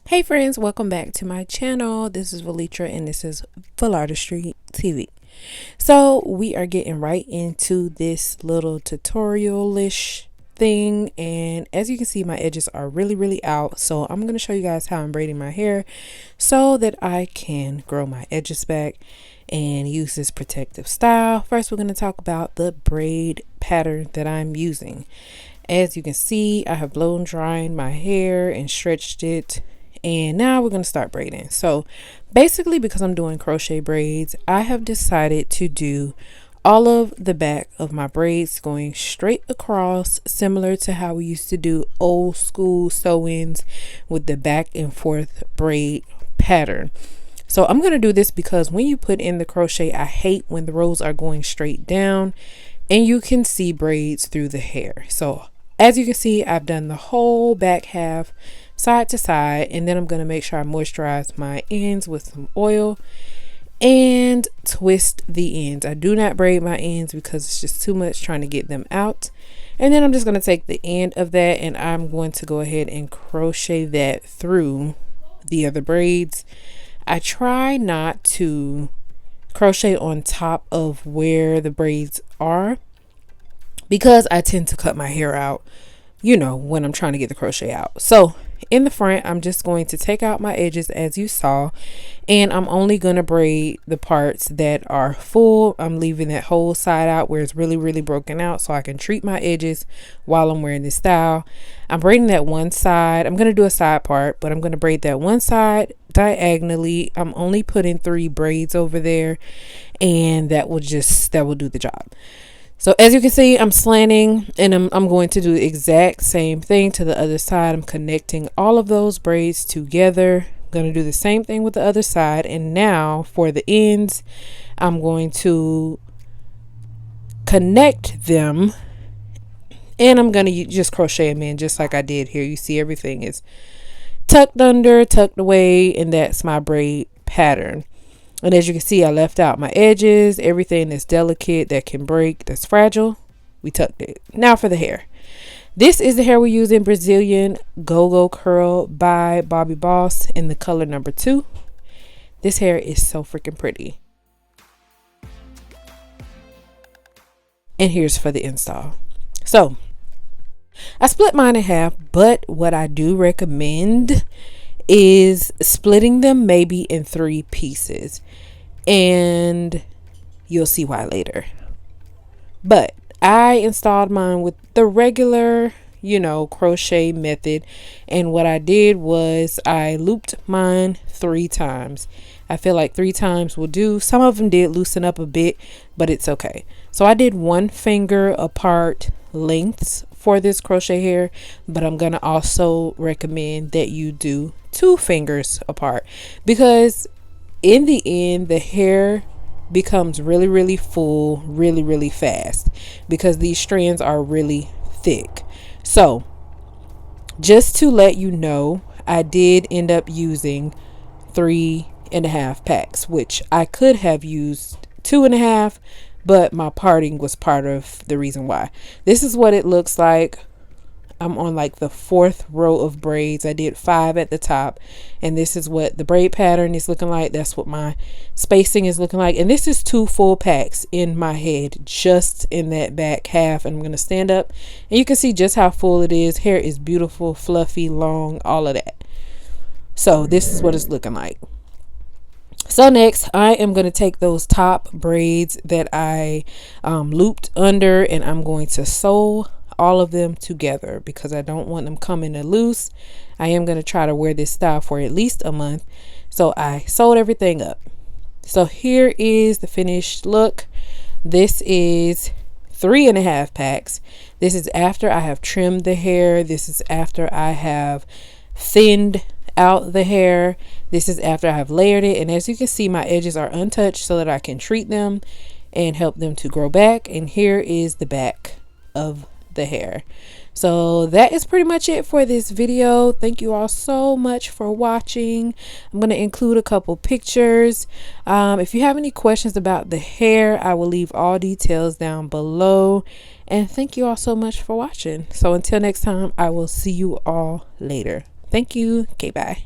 Hey friends, welcome back to my channel. This is Valitra and this is Full Artistry TV. So we are getting right into this little tutorial-ish thing, and as you can see, my edges are really out. So I'm going to show you guys how I'm braiding my hair so that I can grow my edges back and use this protective style. First, we're going to talk about the braid pattern that I'm using. As you can see, I have blown dried my hair and stretched it, and now we're going to start braiding. So basically, because I'm doing crochet braids, I have decided to do all of the back of my braids going straight across, similar to how we used to do old school sew-ins with the back and forth braid pattern. So I'm going to do this because when you put in the crochet, I hate when the rows are going straight down and you can see braids through the hair. So as you can see, I've done the whole back half side to side, and then I'm going to make sure I moisturize my ends with some oil and twist the ends. I do not braid my ends because it's just too much trying to get them out. And then I'm just going to take the end of that and I'm going to go ahead and crochet that through the other braids. I try not to crochet on top of where the braids are because I tend to cut my hair out, you know, when I'm trying to get the crochet out. So in the front, I'm just going to take out my edges as you saw, and I'm only going to braid the parts that are full. I'm leaving that whole side out where it's really broken out so I can treat my edges while I'm wearing this style. I'm braiding that one side. I'm going to do a side part, but I'm going to braid that one side diagonally. I'm only putting 3 braids over there, and that will do the job. So as you can see, I'm slanting, and I'm going to do the exact same thing to the other side. I'm connecting all of those braids together. I'm going to do the same thing with the other side. And now for the ends, I'm going to connect them, and I'm going to just crochet them in just like I did here. You see everything is tucked under, tucked away, and that's my braid pattern. And as you can see, I left out my edges, everything that's delicate, that can break, that's fragile, we tucked it. Now for the hair. This is the hair we're using, Brazilian GoGo Curl by Bobbi Boss in the color number 2. This hair is so freaking pretty. And here's for the install. So I split mine in half, but what I do recommend is splitting them maybe in 3 pieces, and you'll see why later. But I installed mine with the regular, you know, crochet method, and what I did was I looped mine 3 times. I feel like 3 times will do. Some of them did loosen up a bit, but it's okay. So I did 1 finger apart lengths for this crochet hair, but I'm gonna also recommend that you do 2 fingers apart, because in the end the hair becomes really full really fast because these strands are really thick. So just to let you know, I did end up using 3.5 packs, which I could have used 2.5, but my parting was part of the reason why. This is what it looks like. I'm on like the 4th row of braids. I did 5 at the top, and this is what the braid pattern is looking like. That's what my spacing is looking like, and this is 2 full packs in my head just in that back half. And I'm going to stand up and you can see just how full it is. Hair is beautiful, fluffy, long, all of that. So this is what it's looking like. So next, I am going to take those top braids that I looped under, and I'm going to sew all of them together because I don't want them coming loose. I am going to try to wear this style for at least a month. So I sewed everything up. So here is the finished look. This is 3.5 packs. This is after I have trimmed the hair. This is after I have thinned out the hair. This is after I have layered it, and as you can see, my edges are untouched so that I can treat them and help them to grow back. And here is the back of the hair. So that is pretty much it for this video. Thank you all so much for watching. I'm going to include a couple pictures. If you have any questions about the hair, I will leave all details down below. And thank you all so much for watching. So until next time, I will see you all later. Thank you. Okay, bye.